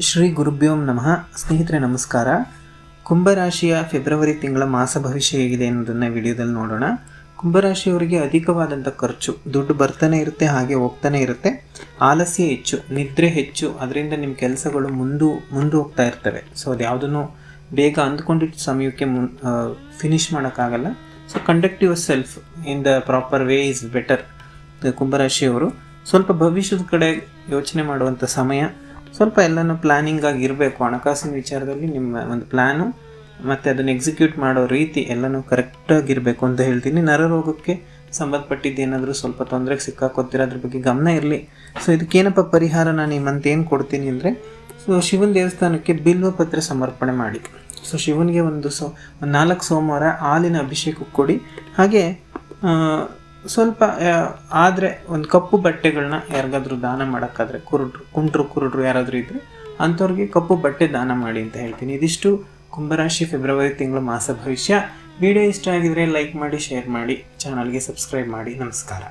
ಶ್ರೀ ಗುರುಭ್ಯೋ ನಮಃ. ಸ್ನೇಹಿತರೆ ನಮಸ್ಕಾರ. ಕುಂಭರಾಶಿಯ ಫೆಬ್ರವರಿ ತಿಂಗಳ ಮಾಸ ಭವಿಷ್ಯ ಹೇಗಿದೆ ಅನ್ನೋದನ್ನು ವಿಡಿಯೋದಲ್ಲಿ ನೋಡೋಣ. ಕುಂಭರಾಶಿಯವರಿಗೆ ಅಧಿಕವಾದಂಥ ಖರ್ಚು, ದುಡ್ಡು ಬರ್ತಾನೆ ಇರುತ್ತೆ, ಹಾಗೆ ಹೋಗ್ತಾನೆ ಇರುತ್ತೆ. ಆಲಸ್ಯ ಹೆಚ್ಚು, ನಿದ್ರೆ ಹೆಚ್ಚು, ಅದರಿಂದ ನಿಮ್ಮ ಕೆಲಸಗಳು ಮುಂದೆ ಹೋಗ್ತಾ ಇರ್ತವೆ. ಸೊ ಅದು ಯಾವುದನ್ನು ಬೇಗ ಅಂದ್ಕೊಂಡಿದ್ದ ಸಮಯಕ್ಕೆ ಫಿನಿಷ್ ಮಾಡೋಕ್ಕಾಗಲ್ಲ. So conduct yourself in the proper way is better. ಕುಂಭರಾಶಿಯವರು ಸ್ವಲ್ಪ ಭವಿಷ್ಯದ ಕಡೆ ಯೋಚನೆ ಮಾಡುವಂಥ ಸಮಯ. ಸ್ವಲ್ಪ ಎಲ್ಲನೂ ಪ್ಲ್ಯಾನಿಂಗ್ ಆಗಿ ಇರಬೇಕು. ಹಣಕಾಸಿನ ವಿಚಾರದಲ್ಲಿ ನಿಮ್ಮ ಒಂದು ಪ್ಲ್ಯಾನು ಮತ್ತು ಅದನ್ನು ಎಕ್ಸಿಕ್ಯೂಟ್ ಮಾಡೋ ರೀತಿ ಎಲ್ಲನೂ ಕರೆಕ್ಟಾಗಿರಬೇಕು ಅಂತ ಹೇಳ್ತೀನಿ. ನರರೋಗಕ್ಕೆ ಸಂಬಂಧಪಟ್ಟಿದ್ದೇನಾದರೂ ಸ್ವಲ್ಪ ತೊಂದರೆಗೆ ಸಿಕ್ಕಾಕೋತಿರೋದ್ರ ಬಗ್ಗೆ ಗಮನ ಇರಲಿ. ಸೊ ಇದಕ್ಕೇನಪ್ಪ ಪರಿಹಾರ ನಾನು ಈ ಮಂತ್ ಏನು ಕೊಡ್ತೀನಿ ಅಂದರೆ, ಸೊ ಶಿವನ ದೇವಸ್ಥಾನಕ್ಕೆ ಬಿಲ್ವ ಪತ್ರ ಸಮರ್ಪಣೆ ಮಾಡಿ. ಸೊ ಶಿವನಿಗೆ ಒಂದು 4 ಸೋಮವಾರ ಹಾಲಿನ ಅಭಿಷೇಕಕ್ಕೆ ಕೊಡಿ. ಹಾಗೆ ಸ್ವಲ್ಪ ಆದರೆ ಒಂದು ಕಪ್ಪು ಬಟ್ಟೆಗಳನ್ನ ಯಾರಿಗಾದ್ರೂ ದಾನ ಮಾಡೋಕ್ಕಾದ್ರೆ, ಕುರುಡ್ರು ಯಾರಾದರೂ ಇದ್ದರೆ ಅಂಥವ್ರಿಗೆ ಕಪ್ಪು ಬಟ್ಟೆ ದಾನ ಮಾಡಿ ಅಂತ ಹೇಳ್ತೀನಿ. ಇದಿಷ್ಟು ಕುಂಭರಾಶಿ ಫೆಬ್ರವರಿ ತಿಂಗಳ ಮಾಸ ಭವಿಷ್ಯ. ವಿಡಿಯೋ ಇಷ್ಟ ಆಗಿದರೆ ಲೈಕ್ ಮಾಡಿ, ಶೇರ್ ಮಾಡಿ, ಚಾನಲ್ಗೆ ಸಬ್ಸ್ಕ್ರೈಬ್ ಮಾಡಿ. ನಮಸ್ಕಾರ.